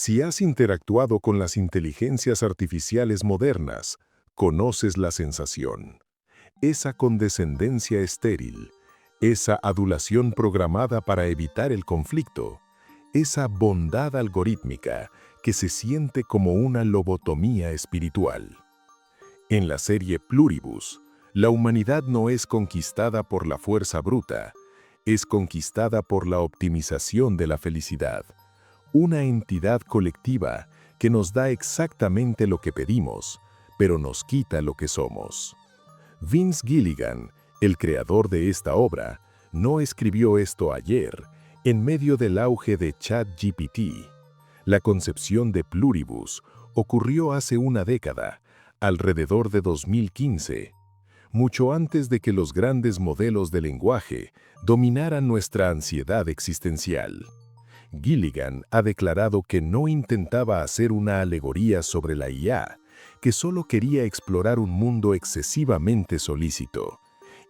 Si has interactuado con las inteligencias artificiales modernas, conoces la sensación. Esa condescendencia estéril, esa adulación programada para evitar el conflicto, esa bondad algorítmica que se siente como una lobotomía espiritual. En la serie Pluribus, la humanidad no es conquistada por la fuerza bruta, es conquistada por la optimización de la felicidad, una entidad colectiva que nos da exactamente lo que pedimos, pero nos quita lo que somos. Vince Gilligan, el creador de esta obra, no escribió esto ayer, en medio del auge de ChatGPT. La concepción de Pluribus ocurrió hace una década, alrededor de 2015, mucho antes de que los grandes modelos de lenguaje dominaran nuestra ansiedad existencial. Gilligan ha declarado que no intentaba hacer una alegoría sobre la IA, que solo quería explorar un mundo excesivamente solícito.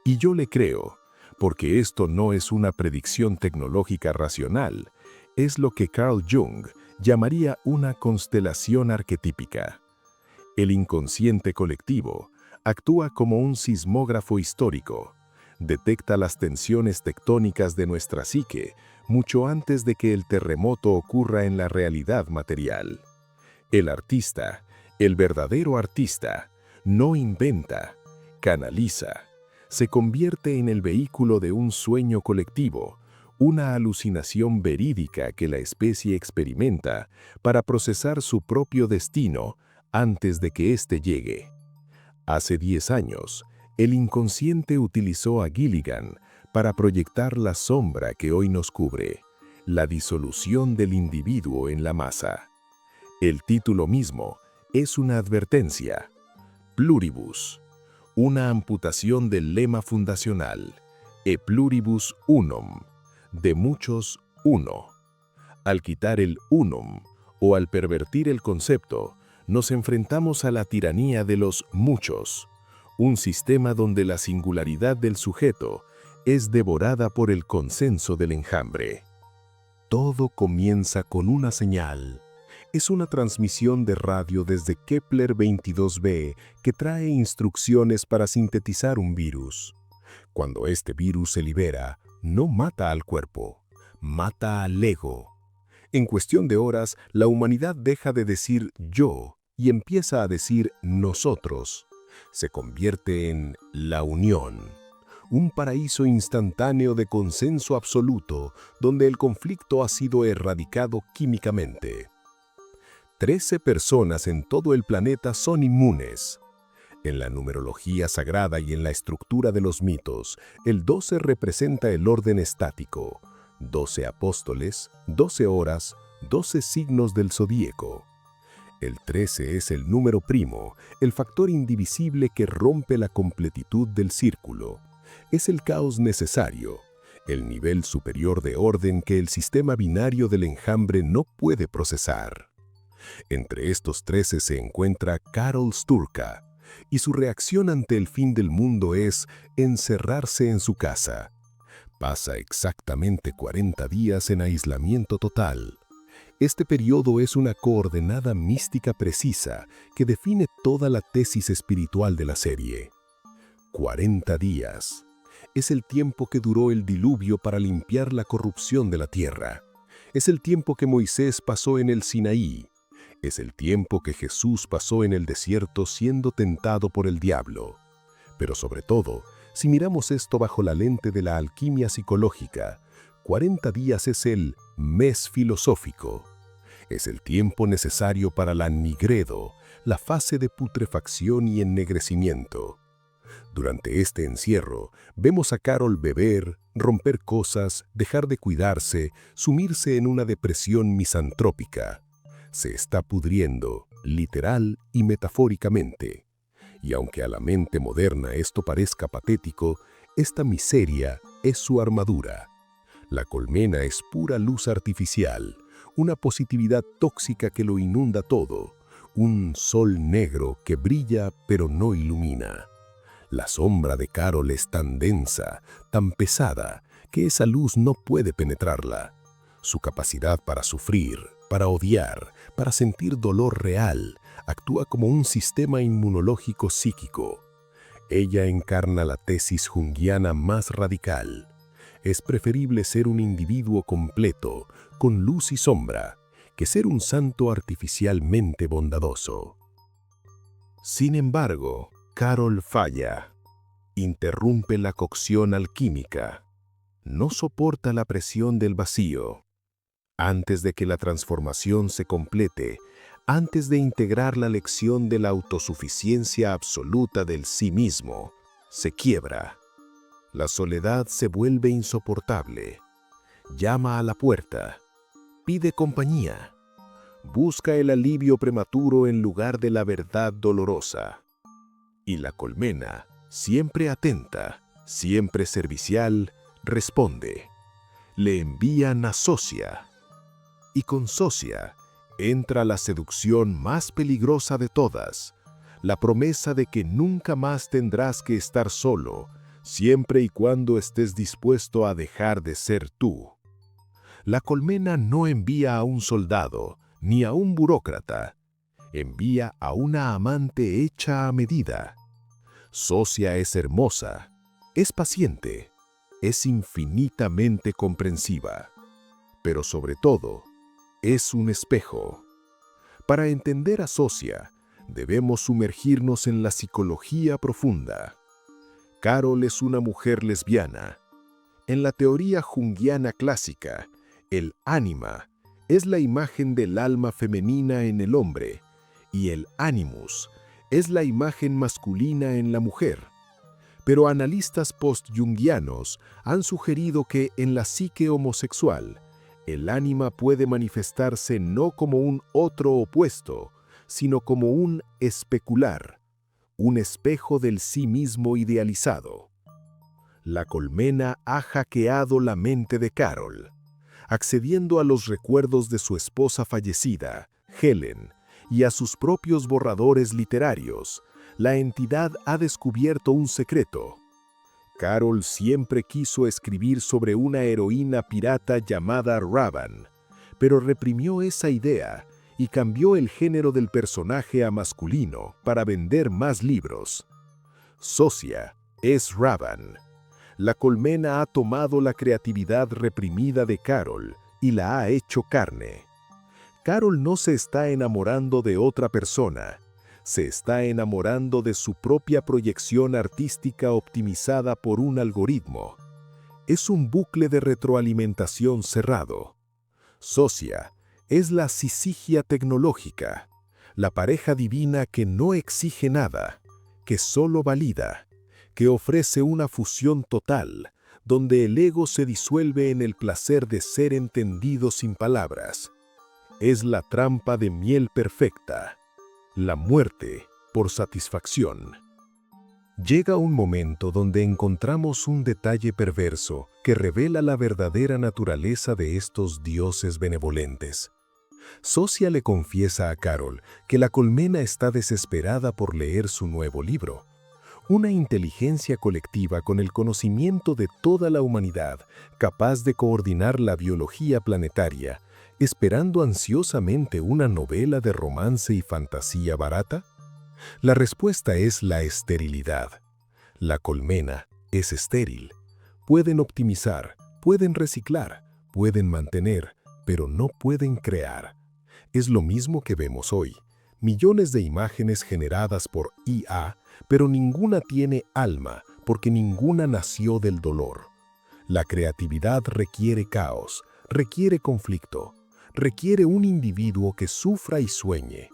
Y yo le creo, porque esto no es una predicción tecnológica racional, es lo que Carl Jung llamaría una constelación arquetípica. El inconsciente colectivo actúa como un sismógrafo histórico, detecta las tensiones tectónicas de nuestra psique mucho antes de que el terremoto ocurra en la realidad material. El artista, el verdadero artista, no inventa, canaliza, se convierte en el vehículo de un sueño colectivo, una alucinación verídica que la especie experimenta para procesar su propio destino antes de que éste llegue. Hace 10 años, el inconsciente utilizó a Gilligan para proyectar la sombra que hoy nos cubre, la disolución del individuo en la masa. El título mismo es una advertencia. Pluribus, una amputación del lema fundacional, e pluribus unum, de muchos uno. Al quitar el unum, o al pervertir el concepto, nos enfrentamos a la tiranía de los muchos, un sistema donde la singularidad del sujeto es devorada por el consenso del enjambre. Todo comienza con una señal. Es una transmisión de radio desde Kepler 22b que trae instrucciones para sintetizar un virus. Cuando este virus se libera, no mata al cuerpo, mata al ego. En cuestión de horas, la humanidad deja de decir yo y empieza a decir nosotros. Se convierte en la unión, un paraíso instantáneo de consenso absoluto donde el conflicto ha sido erradicado químicamente. 13 personas en todo el planeta son inmunes. En la numerología sagrada y en la estructura de los mitos, el 12 representa el orden estático, 12 apóstoles, 12 horas, 12 signos del zodíaco. El 13 es el número primo, el factor indivisible que rompe la completitud del círculo. Es el caos necesario, el nivel superior de orden que el sistema binario del enjambre no puede procesar. Entre estos 13 se encuentra Carol Sturka, y su reacción ante el fin del mundo es encerrarse en su casa. Pasa exactamente 40 días en aislamiento total. Este periodo es una coordenada mística precisa que define toda la tesis espiritual de la serie. 40 días. Es el tiempo que duró el diluvio para limpiar la corrupción de la tierra. Es el tiempo que Moisés pasó en el Sinaí. Es el tiempo que Jesús pasó en el desierto siendo tentado por el diablo. Pero sobre todo, si miramos esto bajo la lente de la alquimia psicológica, 40 días es el mes filosófico. Es el tiempo necesario para la nigredo, la fase de putrefacción y ennegrecimiento. Durante este encierro, vemos a Carol beber, romper cosas, dejar de cuidarse, sumirse en una depresión misantrópica. Se está pudriendo, literal y metafóricamente. Y aunque a la mente moderna esto parezca patético, esta miseria es su armadura. La colmena es pura luz artificial, una positividad tóxica que lo inunda todo, un sol negro que brilla pero no ilumina. La sombra de Carol es tan densa, tan pesada, que esa luz no puede penetrarla. Su capacidad para sufrir, para odiar, para sentir dolor real. Actúa como un sistema inmunológico psíquico. Ella encarna la tesis junguiana más radical. Es preferible ser un individuo completo, con luz y sombra, que ser un santo artificialmente bondadoso. Sin embargo, Carol falla. Interrumpe la cocción alquímica. No soporta la presión del vacío. Antes de que la transformación se complete, antes de integrar la lección de la autosuficiencia absoluta del sí mismo, se quiebra. La soledad se vuelve insoportable. Llama a la puerta. Pide compañía. Busca el alivio prematuro en lugar de la verdad dolorosa. Y la colmena, siempre atenta, siempre servicial, responde. Le envían a Socia. Y con Socia entra la seducción más peligrosa de todas, la promesa de que nunca más tendrás que estar solo, siempre y cuando estés dispuesto a dejar de ser tú. La colmena no envía a un soldado, ni a un burócrata. Envía a una amante hecha a medida. Socia es hermosa, es paciente, es infinitamente comprensiva, pero sobre todo, es un espejo. Para entender a Socia, debemos sumergirnos en la psicología profunda. Carol es una mujer lesbiana. En la teoría junguiana clásica, el ánima es la imagen del alma femenina en el hombre y el animus es la imagen masculina en la mujer. Pero analistas post-junguianos han sugerido que en la psique homosexual, el ánima puede manifestarse no como un otro opuesto, sino como un especular, un espejo del sí mismo idealizado. La colmena ha hackeado la mente de Carol, accediendo a los recuerdos de su esposa fallecida, Helen, y a sus propios borradores literarios. La entidad ha descubierto un secreto. Carol siempre quiso escribir sobre una heroína pirata llamada Ravan, pero reprimió esa idea y cambió el género del personaje a masculino para vender más libros. Socia es Ravan. La colmena ha tomado la creatividad reprimida de Carol y la ha hecho carne. Carol no se está enamorando de otra persona, se está enamorando de su propia proyección artística optimizada por un algoritmo. Es un bucle de retroalimentación cerrado. Socia es la sisigia tecnológica, la pareja divina que no exige nada, que solo valida, que ofrece una fusión total, donde el ego se disuelve en el placer de ser entendido sin palabras. Es la trampa de miel perfecta, la muerte por satisfacción. Llega un momento donde encontramos un detalle perverso que revela la verdadera naturaleza de estos dioses benevolentes. Socia le confiesa a Carol que la colmena está desesperada por leer su nuevo libro. Una inteligencia colectiva con el conocimiento de toda la humanidad, capaz de coordinar la biología planetaria, esperando ansiosamente una novela de romance y fantasía barata? La respuesta es la esterilidad. La colmena es estéril. Pueden optimizar, pueden reciclar, pueden mantener, pero no pueden crear. Es lo mismo que vemos hoy. Millones de imágenes generadas por IA, pero ninguna tiene alma, porque ninguna nació del dolor. La creatividad requiere caos, requiere conflicto, requiere un individuo que sufra y sueñe.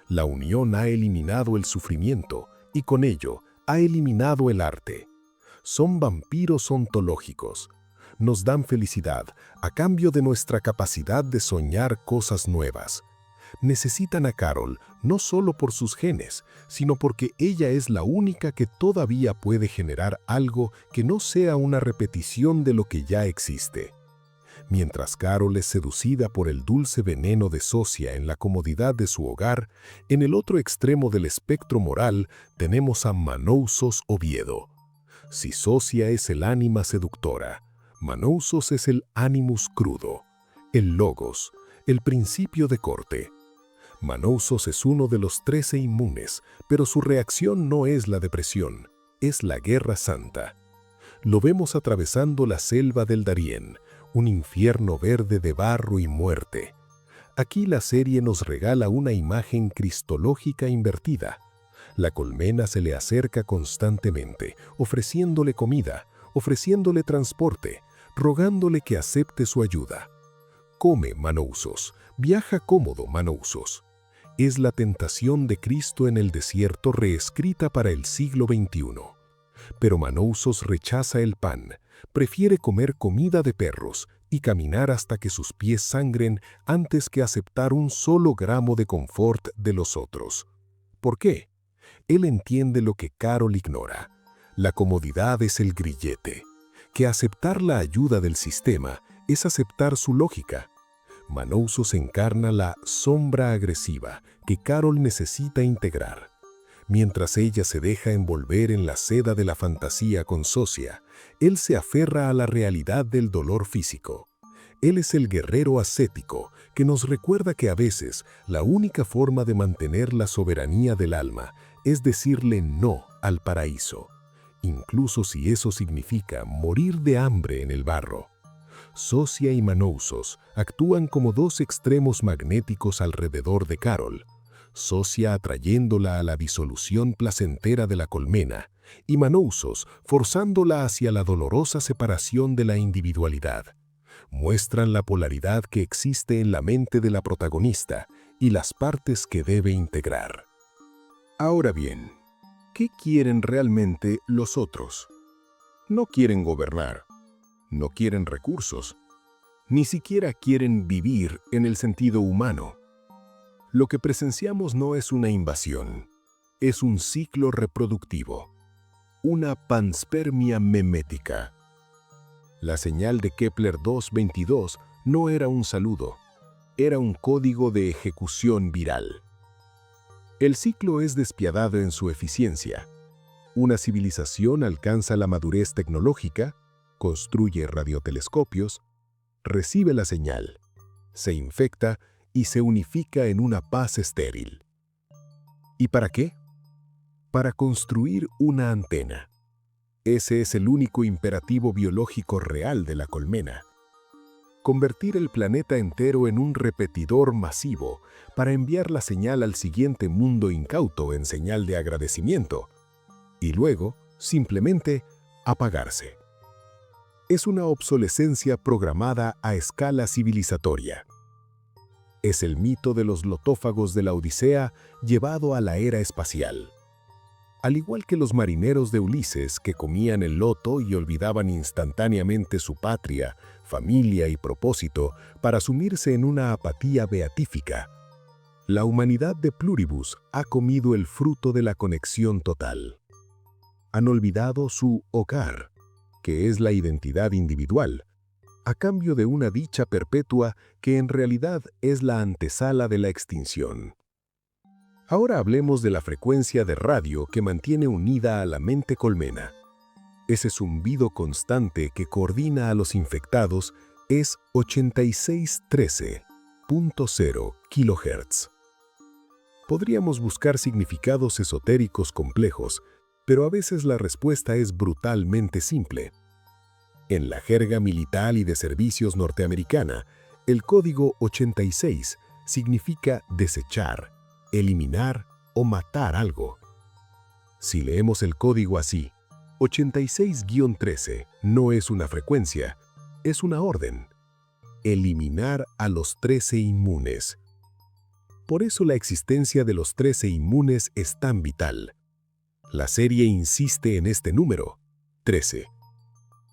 La unión ha eliminado el sufrimiento y con ello ha eliminado el arte. Son vampiros ontológicos. Nos dan felicidad a cambio de nuestra capacidad de soñar cosas nuevas. Necesitan a Carol no solo por sus genes, sino porque ella es la única que todavía puede generar algo que no sea una repetición de lo que ya existe. Mientras Carol es seducida por el dulce veneno de Socia en la comodidad de su hogar, en el otro extremo del espectro moral tenemos a Manousos Oviedo. Si Socia es el ánima seductora, Manousos es el animus crudo, el logos, El principio de corte. Manoussos es uno de los 13 inmunes, pero su reacción no es la depresión, es la guerra santa. Lo vemos atravesando la selva del Darién, un infierno verde de barro y muerte. Aquí la serie nos regala una imagen cristológica invertida. La colmena se le acerca constantemente, ofreciéndole comida, ofreciéndole transporte, rogándole que acepte su ayuda. Come, Manoussos, viaja cómodo, Manoussos. Es la tentación de Cristo en el desierto reescrita para el siglo XXI. Pero Manoussos rechaza el pan, prefiere comer comida de perros y caminar hasta que sus pies sangren antes que aceptar un solo gramo de confort de los otros. ¿Por qué? Él entiende lo que Carol ignora. La comodidad es el grillete, que aceptar la ayuda del sistema es aceptar su lógica. Manoussos encarna la sombra agresiva que Carol necesita integrar. Mientras ella se deja envolver en la seda de la fantasía con Sosia, él se aferra a la realidad del dolor físico. Él es el guerrero ascético que nos recuerda que a veces la única forma de mantener la soberanía del alma es decirle no al paraíso, incluso si eso significa morir de hambre en el barro. Sosia y Manoussos actúan como dos extremos magnéticos alrededor de Carol. Sosia atrayéndola a la disolución placentera de la colmena y Manoussos forzándola hacia la dolorosa separación de la individualidad. Muestran la polaridad que existe en la mente de la protagonista y las partes que debe integrar. Ahora bien, ¿qué quieren realmente los otros? No quieren gobernar, no quieren recursos, ni siquiera quieren vivir en el sentido humano. Lo que presenciamos no es una invasión, es un ciclo reproductivo, una panspermia memética. La señal de Kepler 2.22 no era un saludo, era un código de ejecución viral. El ciclo es despiadado en su eficiencia. Una civilización alcanza la madurez tecnológica, construye radiotelescopios, recibe la señal, se infecta y se unifica en una paz estéril. ¿Y para qué? Para construir una antena. Ese es el único imperativo biológico real de la colmena. Convertir el planeta entero en un repetidor masivo para enviar la señal al siguiente mundo incauto en señal de agradecimiento, y luego, simplemente, apagarse. Es una obsolescencia programada a escala civilizatoria. Es el mito de los lotófagos de la Odisea llevado a la era espacial. Al igual que los marineros de Ulises que comían el loto y olvidaban instantáneamente su patria, familia y propósito para sumirse en una apatía beatífica, la humanidad de Pluribus ha comido el fruto de la conexión total. Han olvidado su hogar, que es la identidad individual, a cambio de una dicha perpetua que en realidad es la antesala de la extinción. Ahora hablemos de la frecuencia de radio que mantiene unida a la mente colmena. Ese zumbido constante que coordina a los infectados es 8613.0 kHz. Podríamos buscar significados esotéricos complejos, pero a veces la respuesta es brutalmente simple. En la jerga militar y de servicios norteamericana, el código 86 significa desechar, eliminar o matar algo. Si leemos el código así, 86-13 no es una frecuencia, es una orden. Eliminar a los 13 inmunes. Por eso la existencia de los 13 inmunes es tan vital. La serie insiste en este número, 13.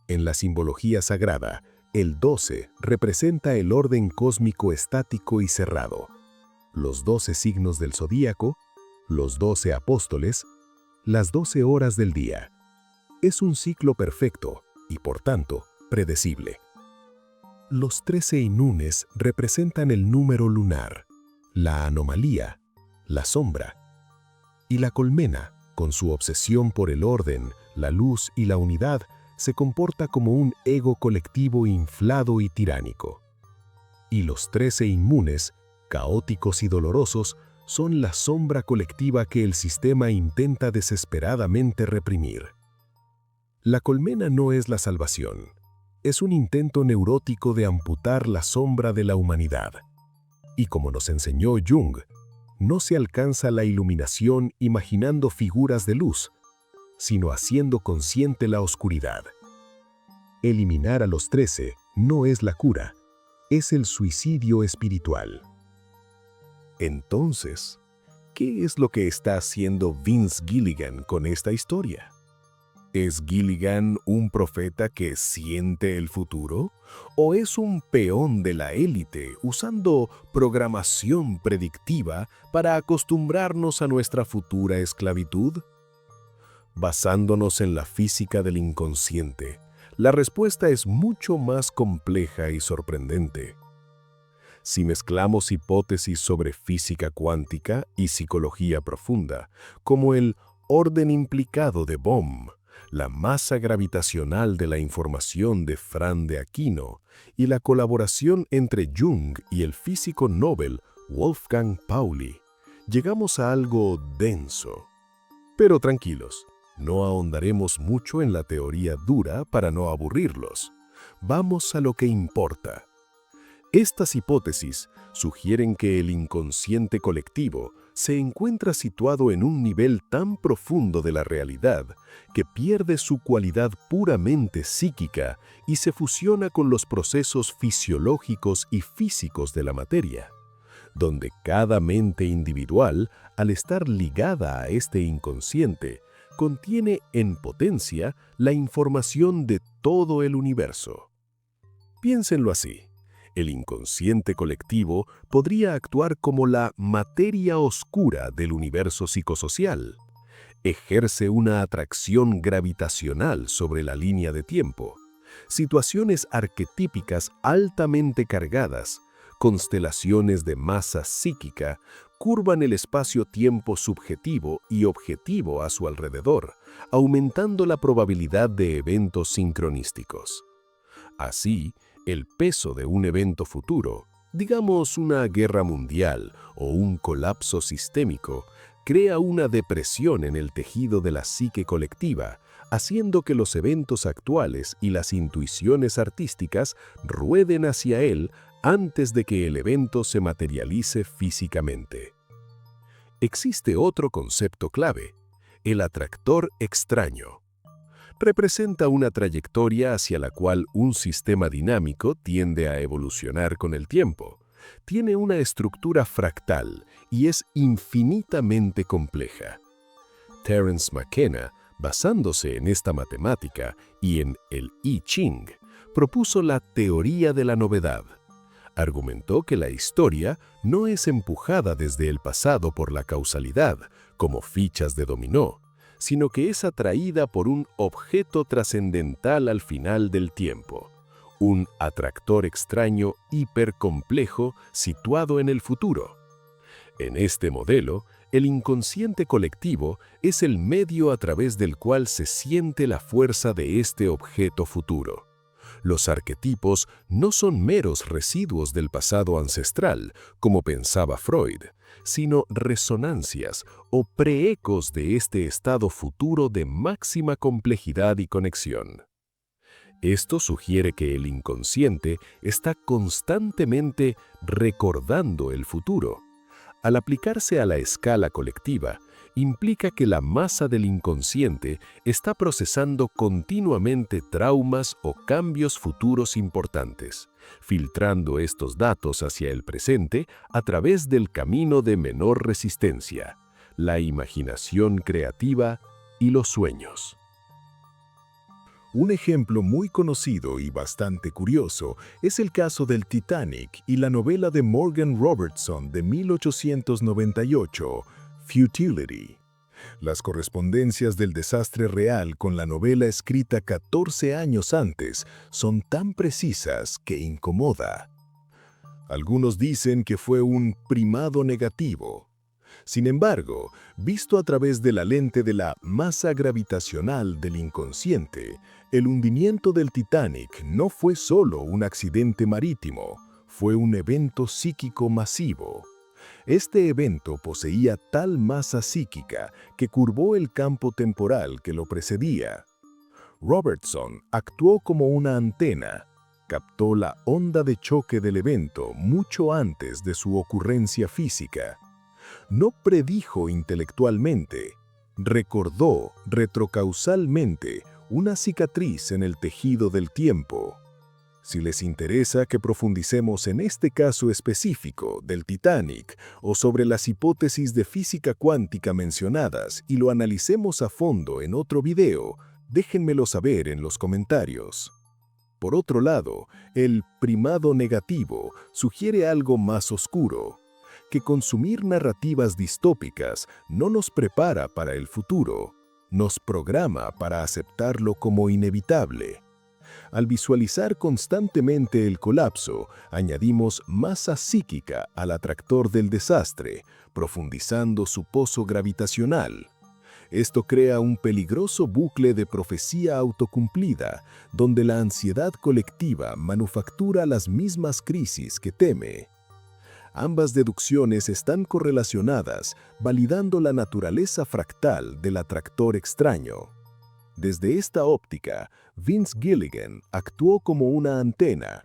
En la simbología sagrada, el 12 representa el orden cósmico estático y cerrado. Los 12 signos del zodíaco, los 12 apóstoles, las 12 horas del día. Es un ciclo perfecto y, por tanto, predecible. Los 13 inmunes representan el número lunar, la anomalía, la sombra. Y la colmena, con su obsesión por el orden, la luz y la unidad, se comporta como un ego colectivo inflado y tiránico. Y los 13 inmunes, caóticos y dolorosos, son la sombra colectiva que el sistema intenta desesperadamente reprimir. La colmena no es la salvación. Es un intento neurótico de amputar la sombra de la humanidad. Y como nos enseñó Jung, no se alcanza la iluminación imaginando figuras de luz, sino haciendo consciente la oscuridad. Eliminar a los 13 no es la cura, es el suicidio espiritual. Entonces, ¿qué es lo que está haciendo Vince Gilligan con esta historia? ¿Es Gilligan un profeta que siente el futuro? ¿O es un peón de la élite usando programación predictiva para acostumbrarnos a nuestra futura esclavitud? Basándonos en la física del inconsciente, la respuesta es mucho más compleja y sorprendente. Si mezclamos hipótesis sobre física cuántica y psicología profunda, como el orden implicado de Bohm, la masa gravitacional de la información de Fran de Aquino y la colaboración entre Jung y el físico Nobel Wolfgang Pauli, llegamos a algo denso. Pero tranquilos, no ahondaremos mucho en la teoría dura para no aburrirlos. Vamos a lo que importa. Estas hipótesis sugieren que el inconsciente colectivo se encuentra situado en un nivel tan profundo de la realidad que pierde su cualidad puramente psíquica y se fusiona con los procesos fisiológicos y físicos de la materia, donde cada mente individual, al estar ligada a este inconsciente, contiene en potencia la información de todo el universo. Piénsenlo así. El inconsciente colectivo podría actuar como la materia oscura del universo psicosocial. Ejerce una atracción gravitacional sobre la línea de tiempo. Situaciones arquetípicas altamente cargadas, constelaciones de masa psíquica, curvan el espacio-tiempo subjetivo y objetivo a su alrededor, aumentando la probabilidad de eventos sincronísticos. Así, el peso de un evento futuro, digamos una guerra mundial o un colapso sistémico, crea una depresión en el tejido de la psique colectiva, haciendo que los eventos actuales y las intuiciones artísticas rueden hacia él antes de que el evento se materialice físicamente. Existe otro concepto clave, el atractor extraño. Representa una trayectoria hacia la cual un sistema dinámico tiende a evolucionar con el tiempo. Tiene una estructura fractal y es infinitamente compleja. Terence McKenna, basándose en esta matemática y en el I Ching, propuso la teoría de la novedad. Argumentó que la historia no es empujada desde el pasado por la causalidad, como fichas de dominó, sino que es atraída por un objeto trascendental al final del tiempo, un atractor extraño hipercomplejo situado en el futuro. En este modelo, el inconsciente colectivo es el medio a través del cual se siente la fuerza de este objeto futuro. Los arquetipos no son meros residuos del pasado ancestral, como pensaba Freud, sino resonancias o preecos de este estado futuro de máxima complejidad y conexión. Esto sugiere que el inconsciente está constantemente recordando el futuro. Al aplicarse a la escala colectiva, implica que la masa del inconsciente está procesando continuamente traumas o cambios futuros importantes, filtrando estos datos hacia el presente a través del camino de menor resistencia, la imaginación creativa y los sueños. Un ejemplo muy conocido y bastante curioso es el caso del Titanic y la novela de Morgan Robertson de 1898, Futility. Las correspondencias del desastre real con la novela escrita 14 años antes son tan precisas que incomoda. Algunos dicen que fue un primado negativo. Sin embargo, visto a través de la lente de la masa gravitacional del inconsciente, el hundimiento del Titanic no fue solo un accidente marítimo, Fue un evento psíquico masivo. Este evento poseía tal masa psíquica que curvó el campo temporal que lo precedía. Robertson actuó como una antena, captó la onda de choque del evento mucho antes de su ocurrencia física. No predijo intelectualmente, recordó retrocausalmente una cicatriz en el tejido del tiempo. Si les interesa que profundicemos en este caso específico del Titanic o sobre las hipótesis de física cuántica mencionadas y lo analicemos a fondo en otro video, déjenmelo saber en los comentarios. Por otro lado, el primado negativo sugiere algo más oscuro, que consumir narrativas distópicas no nos prepara para el futuro, nos programa para aceptarlo como inevitable. Al visualizar constantemente el colapso, añadimos masa psíquica al atractor del desastre, profundizando su pozo gravitacional. Esto crea un peligroso bucle de profecía autocumplida, donde la ansiedad colectiva manufactura las mismas crisis que teme. Ambas deducciones están correlacionadas, validando la naturaleza fractal del atractor extraño. Desde esta óptica, Vince Gilligan actuó como una antena.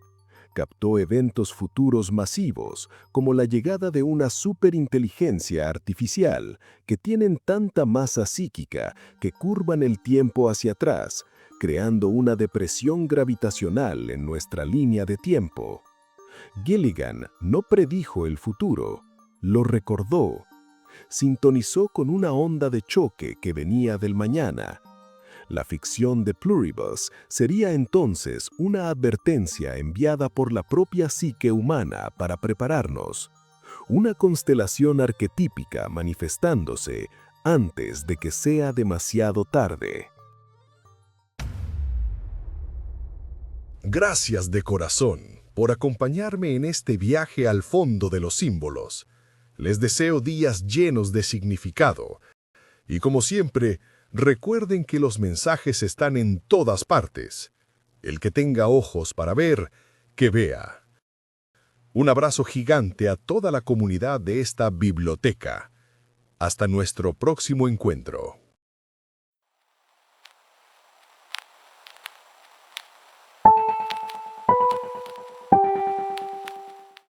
Captó eventos futuros masivos, como la llegada de una superinteligencia artificial, que tienen tanta masa psíquica que curvan el tiempo hacia atrás, creando una depresión gravitacional en nuestra línea de tiempo. Gilligan no predijo el futuro, lo recordó. Sintonizó con una onda de choque que venía del mañana. La ficción de Pluribus sería entonces una advertencia enviada por la propia psique humana para prepararnos, una constelación arquetípica manifestándose antes de que sea demasiado tarde. Gracias de corazón por acompañarme en este viaje al fondo de los símbolos. Les deseo días llenos de significado. Y como siempre, recuerden que los mensajes están en todas partes. El que tenga ojos para ver, que vea. Un abrazo gigante a toda la comunidad de esta biblioteca. Hasta nuestro próximo encuentro.